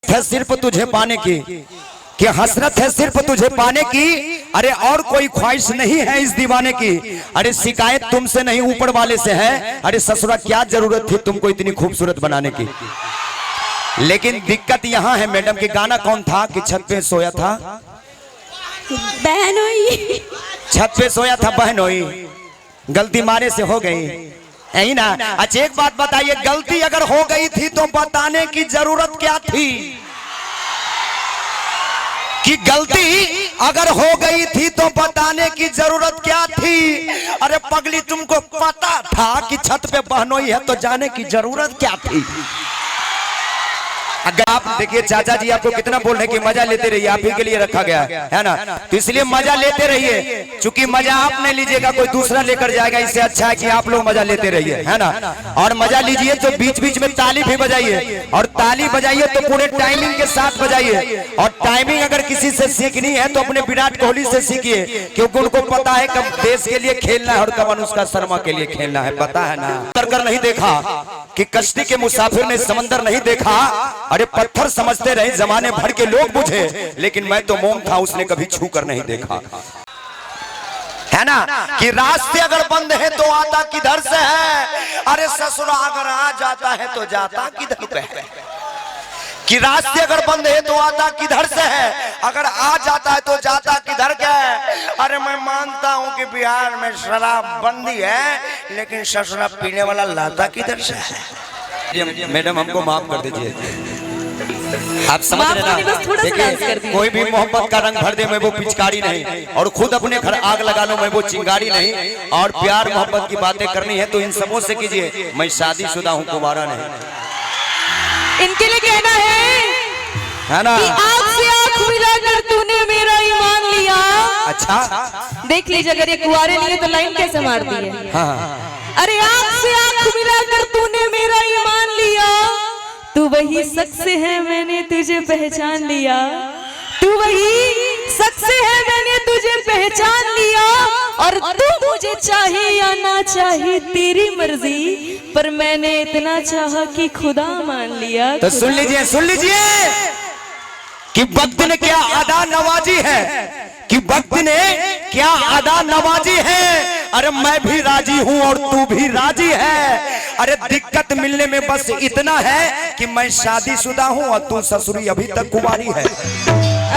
है सिर्फ तुझे पाने की, कि हसरत है सिर्फ तुझे पाने की, अरे और कोई ख्वाहिश नहीं है इस दीवाने की। अरे शिकायत तुमसे नहीं ऊपर वाले से है, अरे ससुरा क्या जरूरत थी तुमको इतनी खूबसूरत बनाने की। लेकिन दिक्कत यहाँ है मैडम कि गाना कौन था कि छत पे सोया था बहनोई, छत पे सोया था बहनोई, गलती मारे से हो गई यही ना। अच्छा एक बात बताइए, गलती अगर हो गई थी तो बताने की जरूरत क्या थी? कि गलती अगर हो गई थी तो बताने की जरूरत क्या थी? अरे पगली तुमको पता था कि छत पे बहनोई है तो जाने की जरूरत क्या थी? अगर आप देखिए चाचा जी आपको कितना बोल रहे हैं कि मजा लेते रहिए, आप ही के लिए रखा गया है ना, तो इसलिए मजा लेते रहिए। चूंकि मजा आप नहीं लीजिएगा कोई दूसरा लेकर जाएगा, इससे अच्छा है कि आप लोग मजा लेते रहिए, है ना। और मजा लीजिए तो बीच बीच में ताली भी बजाइए, और ताली बजाइए तो पूरे टाइमिंग के साथ बजाइए। और टाइमिंग अगर किसी से सीखनी है तो अपने विराट कोहली से सीखिए, क्योंकि उनको पता है कब देश के लिए खेलना है और कब अनुष्का शर्मा के लिए खेलना है, पता है ना। कर नहीं देखा कि कश्ती के मुसाफिर ने समंदर नहीं देखा, अरे पत्थर समझते रहे जमाने भर के लोग बुझे, लेकिन मैं तो मोम था उसने कभी छू कर नहीं देखा, है ना। कि रास्ते अगर बंद है तो आता किधर से है, अरे ससुरा अगर आ जाता है तो जाता किधर पे है। कि रास्ते अगर बंद है तो आता किधर से है, अगर आ जाता है तो जाता किधर का है। अरे मैं मानता हूं कि बिहार में शराब बंदी है, लेकिन ससुरा पीने वाला लाता किधर से है। मैडम हमको माफ कर दीजिए, आप समझ रहे ना। देखिए कोई भी मोहब्बत का रंग भर दे मैं वो पिचकारी नहीं, और खुद अपने घर आग लगा लो मैं वो चिंगारी नहीं। और प्यार मोहब्बत की बातें करनी है तो इन सबों से कीजिए, मैं शादीशुदा हूँ कुंवारा नहीं। इनके लिए कहना है ना कि आँख से आँख मिलाकर तूने मेरा ईमान लिया। अच्छा देख लीजिए, अगर ये कुंवारे नहीं है तो लाइन कैसे मारती है। हाँ। अरे आँख से आँख मिलाकर तूने मेरा ईमान लिया, तू वही शख्स है मैंने तुझे पहचान लिया, तू वही शख्स है मैंने तुझे पहचान लिया। और तू मुझे चाहे या ना चाहे तेरी मर्जी, पर मैंने इतना चाहा कि खुदा मान लिया। तो सुन लीजिए कि वक्त ने क्या अदा नवाजी है, कि वक्त ने क्या अदा नवाजी है। अरे मैं भी राजी हूं और तू भी राजी है। अरे दिक्कत मिलने में बस इतना है कि मैं शादीशुदा हूं और तू ससुरी अभी तक कुंवारी है।